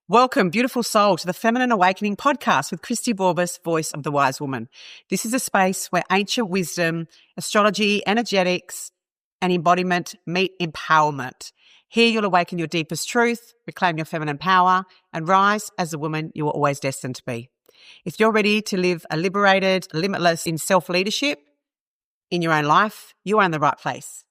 Welcome, beautiful soul, to the Feminine Awakening podcast with Christy Borbas, voice of the wise woman. This is a space where ancient wisdom, astrology, energetics, and embodiment meet empowerment. Here you'll awaken your deepest truth, reclaim your feminine power, and rise as the woman you were always destined to be. If you're ready to live a liberated, limitless in self-leadership in your own life, you are in the right place.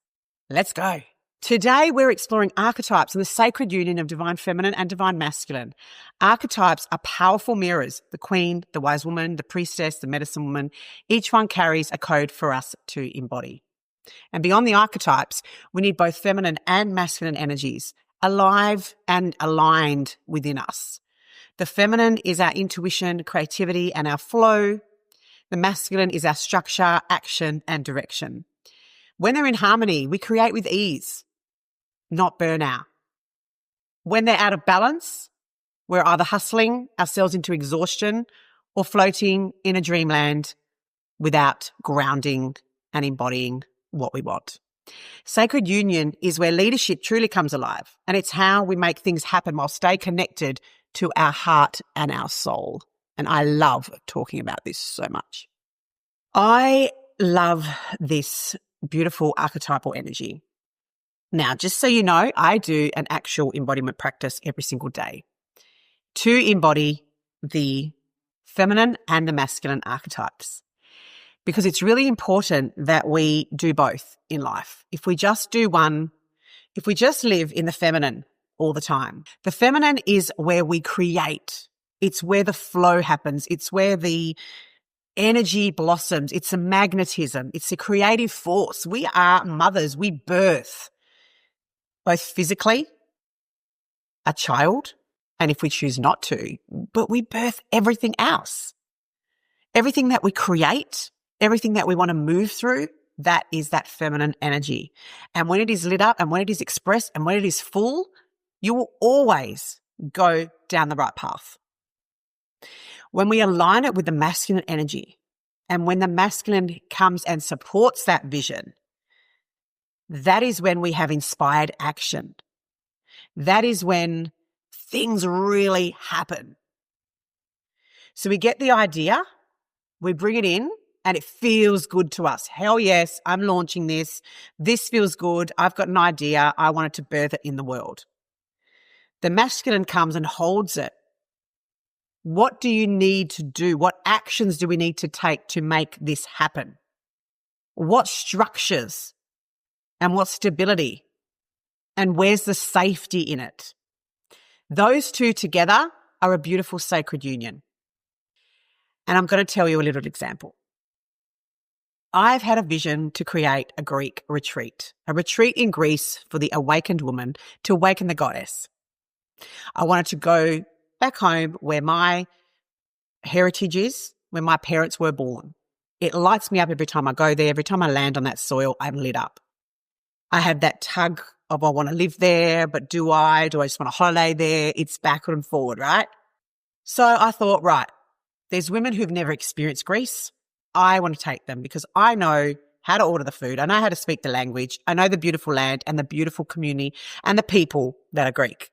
Let's go. Today, we're exploring archetypes and the sacred union of divine feminine and divine masculine. Archetypes are powerful mirrors. The queen, the wise woman, the priestess, the medicine woman. Each one carries a code for us to embody. And beyond the archetypes, we need both feminine and masculine energies, alive and aligned within us. The feminine is our intuition, creativity, and our flow. The masculine is our structure, action, and direction. When they're in harmony, we create with ease, not burnout. When they're out of balance, we're either hustling ourselves into exhaustion or floating in a dreamland without grounding and embodying what we want. Sacred union is where leadership truly comes alive, and it's how we make things happen while stay connected to our heart and our soul. And I love talking about this so much. I love this beautiful archetypal energy. Now, just so you know, I do an actual embodiment practice every single day to embody the feminine and the masculine archetypes, because it's really important that we do both in life. If we just do one, if we just live in the feminine all the time, the feminine is where we create. It's where the flow happens. It's where the energy blossoms. It's a magnetism. It's a creative force. We are mothers. We birth both physically a child, and if we choose not to, but we birth everything else. Everything that we create, everything that we want to move through, that is that feminine energy. And when it is lit up and when it is expressed and when it is full, you will always go down the right path. When we align it with the masculine energy, and when the masculine comes and supports that vision, that is when we have inspired action. That is when things really happen. So we get the idea, we bring it in, and it feels good to us. Hell yes, I'm launching this. This feels good. I've got an idea. I wanted to birth it in the world. The masculine comes and holds it. What do you need to do? What actions do we need to take to make this happen? What structures and what stability? And where's the safety in it? Those two together are a beautiful sacred union. And I'm going to tell you a little example. I've had a vision to create a Greek retreat, a retreat in Greece for the awakened woman to awaken the goddess. I wanted to go back home where my heritage is, where my parents were born. It lights me up every time I go there. Every time I land on that soil, I'm lit up. I have that tug of I want to live there, but do I just want to holiday there? It's backward and forward, right? So I thought, right, there's women who've never experienced Greece. I want to take them because I know how to order the food. I know how to speak the language. I know the beautiful land and the beautiful community and the people that are Greek.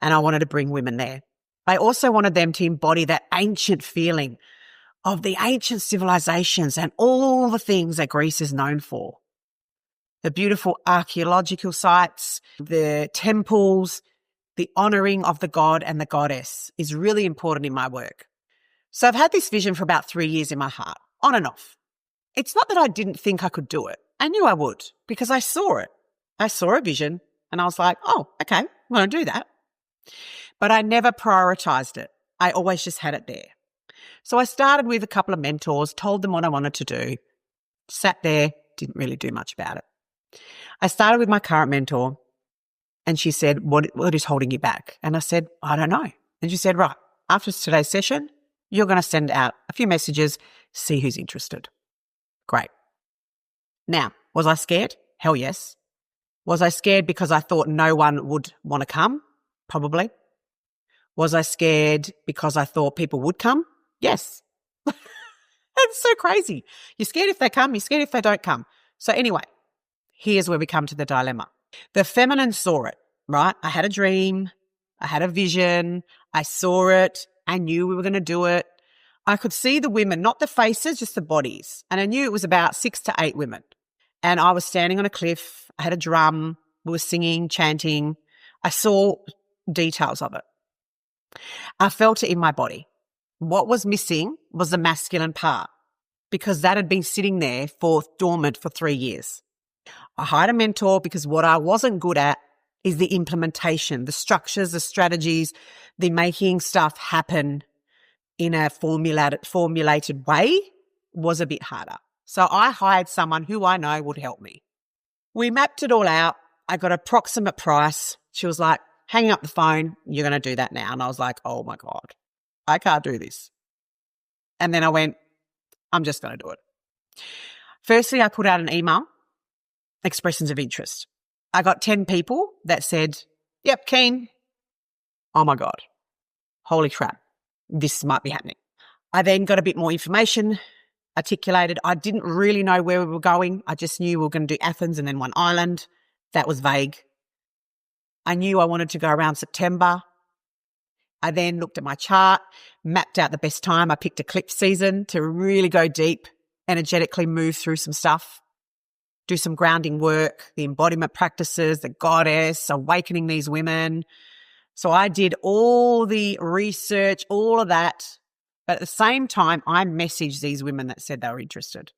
And I wanted to bring women there. I also wanted them to embody that ancient feeling of the ancient civilizations and all the things that Greece is known for. The beautiful archaeological sites, the temples, the honoring of the god and the goddess is really important in my work. So I've had this vision for about 3 years in my heart, on and off. It's not that I didn't think I could do it. I knew I would because I saw it. I saw a vision and I was like, oh, okay, I'm going to do that. But I never prioritized it. I always just had it there. So I started with a couple of mentors, told them what I wanted to do, sat there, didn't really do much about it. I started with my current mentor and she said, what is holding you back? And I said, I don't know. And she said, right, after today's session, you're going to send out a few messages, see who's interested. Great. Now, was I scared? Hell yes. Was I scared because I thought no one would want to come? Probably. Was I scared because I thought people would come? Yes. It's so crazy. You're scared if they come, you're scared if they don't come. So anyway, here's where we come to the dilemma. The feminine saw it, right? I had a dream. I had a vision. I saw it. I knew we were going to do it. I could see the women, not the faces, just the bodies. And I knew it was about 6 to 8 women. And I was standing on a cliff. I had a drum. We were singing, chanting. I saw details of it. I felt it in my body. What was missing was the masculine part, because that had been sitting there dormant for 3 years. I hired a mentor because what I wasn't good at is the implementation, the structures, the strategies, the making stuff happen in a formulated way was a bit harder. So I hired someone who I know would help me. We mapped it all out. I got an approximate price. She was like, hanging up the phone, you're going to do that now. And I was like, oh my God, I can't do this. And then I went, I'm just going to do it. Firstly, I put out an email, expressions of interest. I got 10 people that said, yep, keen. Oh my God, holy crap, this might be happening. I then got a bit more information articulated. I didn't really know where we were going. I just knew we were going to do Athens and then one island. That was vague. I knew I wanted to go around September. I then looked at my chart, mapped out the best time. I picked eclipse season to really go deep, energetically move through some stuff, do some grounding work, the embodiment practices, the goddess, awakening these women. So I did all the research, all of that. But at the same time, I messaged these women that said they were interested.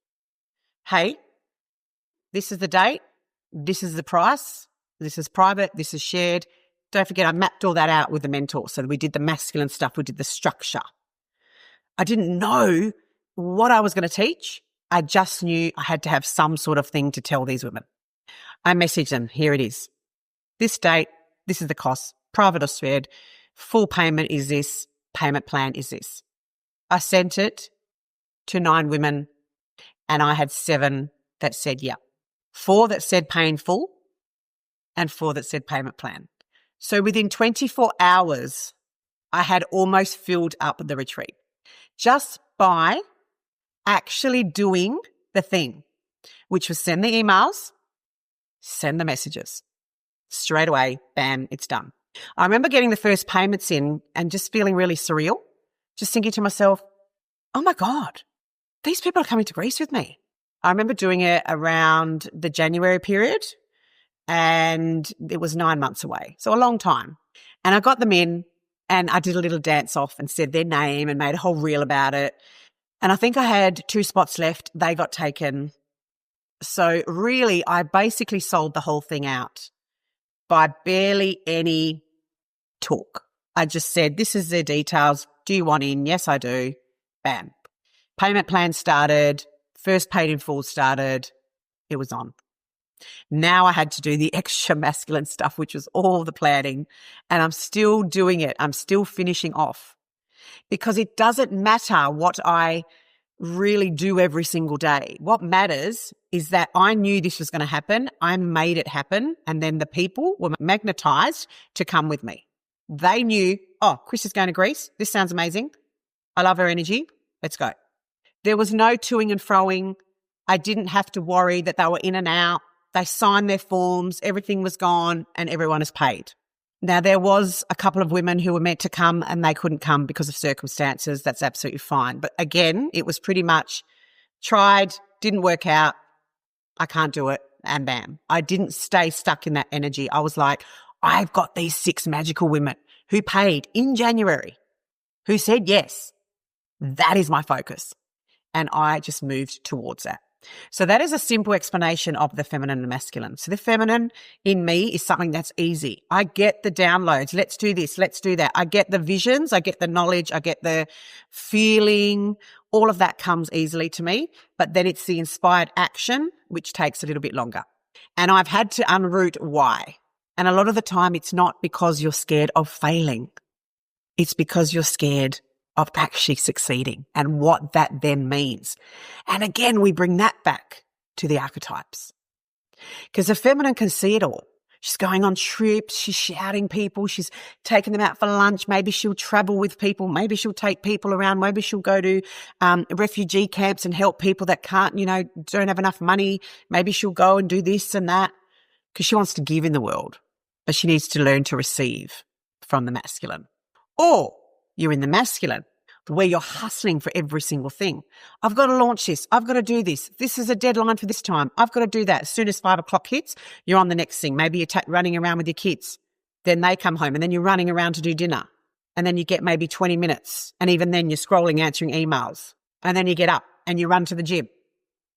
Hey, this is the date. This is the price. This is private. This is shared. Don't forget, I mapped all that out with the mentor. So we did the masculine stuff. We did the structure. I didn't know what I was going to teach. I just knew I had to have some sort of thing to tell these women. I messaged them. Here it is. This date. This is the cost. Private or shared. Full payment is this. Payment plan is this. I sent it to 9 women and I had 7 that said, yeah. 4 that said pay in full and 4 that said payment plan. So within 24 hours, I had almost filled up the retreat just by actually doing the thing, which was send the emails, send the messages. Straight away, bam, it's done. I remember getting the first payments in and just feeling really surreal, just thinking to myself, oh my God, these people are coming to Greece with me. I remember doing it around the January period and it was 9 months away. So a long time. And I got them in and I did a little dance off and said their name and made a whole reel about it. And I think I had 2 spots left. They got taken. So really, I basically sold the whole thing out by barely any talk. I just said, this is the details. Do you want in? Yes, I do. Bam. Payment plan started. First paid in full started. It was on. Now I had to do the extra masculine stuff, which was all the planning. And I'm still doing it. I'm still finishing off. Because it doesn't matter what I really do every single day. What matters is that I knew this was going to happen. I made it happen. And then the people were magnetized to come with me. They knew, oh, Chris is going to Greece. This sounds amazing. I love her energy. Let's go. There was no toing and froing. I didn't have to worry that they were in and out. They signed their forms. Everything was gone and everyone is paid. Now, there was a couple of women who were meant to come and they couldn't come because of circumstances. That's absolutely fine. But again, it was pretty much tried, didn't work out. I can't do it. And bam. I didn't stay stuck in that energy. I was like, I've got these 6 magical women who paid in January, who said yes. That is my focus. And I just moved towards that. So that is a simple explanation of the feminine and masculine. So the feminine in me is something that's easy. I get the downloads. Let's do this. Let's do that. I get the visions. I get the knowledge. I get the feeling. All of that comes easily to me. But then it's the inspired action, which takes a little bit longer. And I've had to unroot why. And a lot of the time it's not because you're scared of failing. It's because you're scared of actually succeeding and what that then means. And again, we bring that back to the archetypes. Because the feminine can see it all. She's going on trips, she's shouting people, she's taking them out for lunch, maybe she'll travel with people, maybe she'll take people around, maybe she'll go to refugee camps and help people that can't, don't have enough money, maybe she'll go and do this and that because she wants to give in the world, but she needs to learn to receive from the masculine. Or you're in the masculine, where you're hustling for every single thing. I've got to launch this. I've got to do this. This is a deadline for this time. I've got to do that. As soon as 5 o'clock hits, you're on the next thing. Maybe you're running around with your kids. Then they come home and then you're running around to do dinner. And then you get maybe 20 minutes. And even then you're scrolling, answering emails. And then you get up and you run to the gym.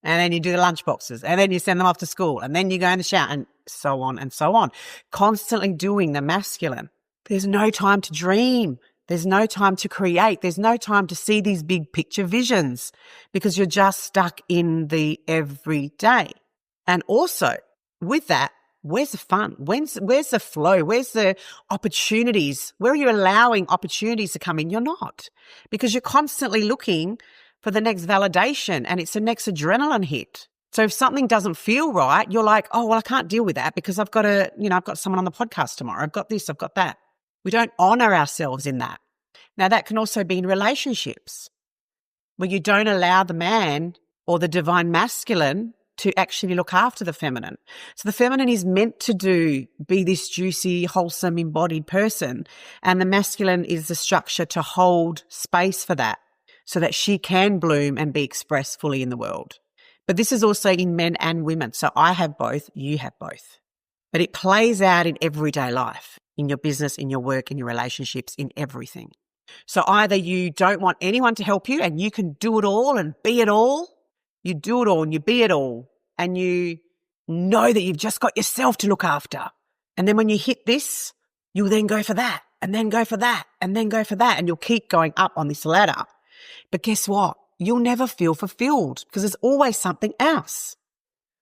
And then you do the lunch boxes. And then you send them off to school. And then you go in the shower and so on and so on. Constantly doing the masculine. There's no time to dream. There's no time to create. There's no time to see these big picture visions because you're just stuck in the everyday. And also with that, where's the fun? Where's the flow? Where's the opportunities? Where are you allowing opportunities to come in? You're not, because you're constantly looking for the next validation and it's the next adrenaline hit. So if something doesn't feel right, you're like, oh, well, I can't deal with that because I've got I've got someone on the podcast tomorrow. I've got this, I've got that. We don't honor ourselves in that. Now, that can also be in relationships where you don't allow the man or the divine masculine to actually look after the feminine. So the feminine is meant to be this juicy, wholesome, embodied person, and the masculine is the structure to hold space for that so that she can bloom and be expressed fully in the world. But this is also in men and women. So I have both, you have both. But it plays out in everyday life, in your business, in your work, in your relationships, in everything. So either you don't want anyone to help you and you can do it all and be it all. You do it all and you be it all. And you know that you've just got yourself to look after. And then when you hit this, you'll then go for that and then go for that and then go for that. And you'll keep going up on this ladder. But guess what? You'll never feel fulfilled because there's always something else.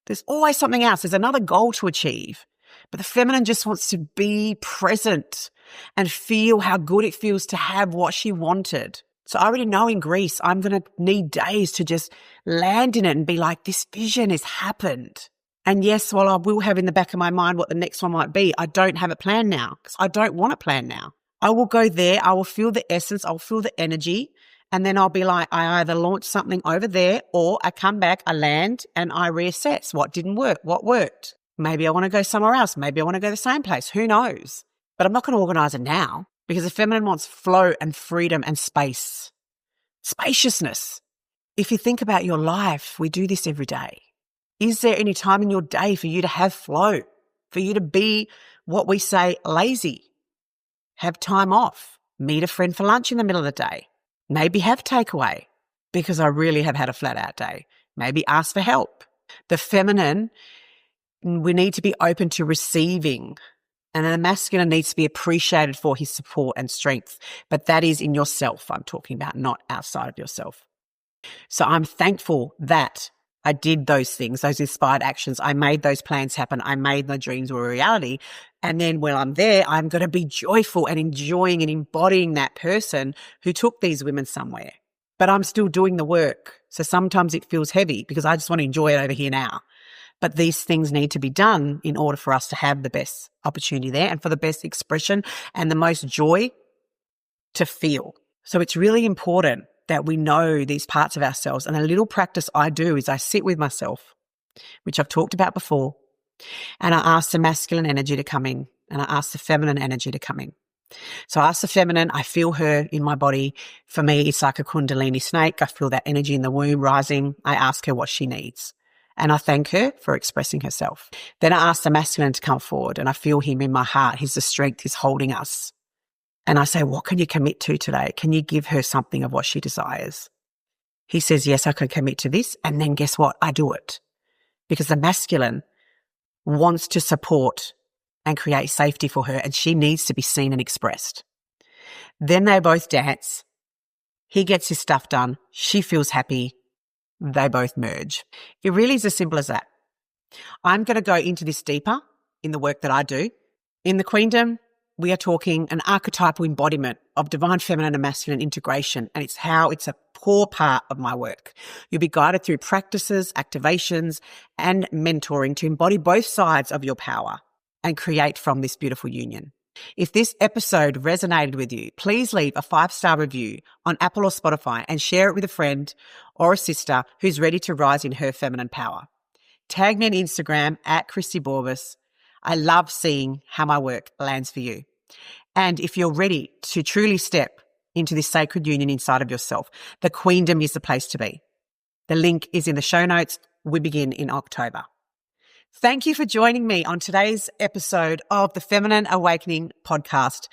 There's always something else. There's another goal to achieve. But the feminine just wants to be present and feel how good it feels to have what she wanted. So I already know in Greece, I'm going to need days to just land in it and be like, this vision has happened. And yes, while I will have in the back of my mind what the next one might be, I don't have it planned now because I don't want it planned now. I will go there. I will feel the essence. I'll feel the energy. And then I'll be like, I either launch something over there or I come back, I land and I reassess what didn't work, what worked. Maybe I want to go somewhere else. Maybe I want to go the same place. Who knows? But I'm not going to organize it now because the feminine wants flow and freedom and space. Spaciousness. If you think about your life, we do this every day. Is there any time in your day for you to have flow, for you to be what we say lazy? Have time off. Meet a friend for lunch in the middle of the day. Maybe have takeaway because I really have had a flat out day. Maybe ask for help. The feminine, we need to be open to receiving, and the masculine needs to be appreciated for his support and strength. But that is in yourself I'm talking about, not outside of yourself. So I'm thankful that I did those things, those inspired actions. I made those plans happen. I made my dreams were a reality. And then when I'm there, I'm going to be joyful and enjoying and embodying that person who took these women somewhere. But I'm still doing the work. So sometimes it feels heavy because I just want to enjoy it over here now. But these things need to be done in order for us to have the best opportunity there and for the best expression and the most joy to feel. So it's really important that we know these parts of ourselves. And a little practice I do is I sit with myself, which I've talked about before, and I ask the masculine energy to come in and I ask the feminine energy to come in. So I ask the feminine, I feel her in my body. For me, it's like a kundalini snake. I feel that energy in the womb rising. I ask her what she needs. And I thank her for expressing herself. Then I ask the masculine to come forward and I feel him in my heart. He's the strength, he's holding us. And I say, what can you commit to today? Can you give her something of what she desires? He says, yes, I can commit to this. And then guess what? I do it. Because the masculine wants to support and create safety for her, and she needs to be seen and expressed. Then they both dance. He gets his stuff done. She feels happy. They both merge. It really is as simple as that. I'm going to go into this deeper in the work that I do. In the Queendom, we are talking an archetypal embodiment of divine feminine and masculine integration, and it's a core part of my work. You'll be guided through practices, activations, and mentoring to embody both sides of your power and create from this beautiful union. If this episode resonated with you, please leave a 5-star review on Apple or Spotify and share it with a friend or a sister who's ready to rise in her feminine power. Tag me on Instagram @Christy Borbas. I love seeing how my work lands for you. And if you're ready to truly step into this sacred union inside of yourself, the Queendom is the place to be. The link is in the show notes. We begin in October. Thank you for joining me on today's episode of the Feminine Awakening podcast,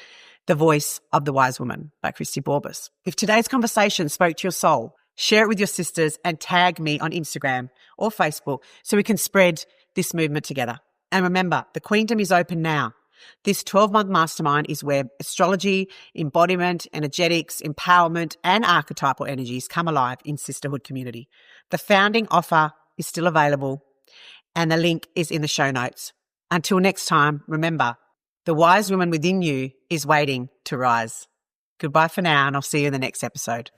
The Voice of the Wise Woman by Christy Borbas. If today's conversation spoke to your soul, share it with your sisters and tag me on Instagram or Facebook so we can spread this movement together. And remember, the Queendom is open now. This 12-month mastermind is where astrology, embodiment, energetics, empowerment, and archetypal energies come alive in Sisterhood community. The founding offer is still available, and the link is in the show notes. Until next time, remember, the wise woman within you is waiting to rise. Goodbye for now, and I'll see you in the next episode.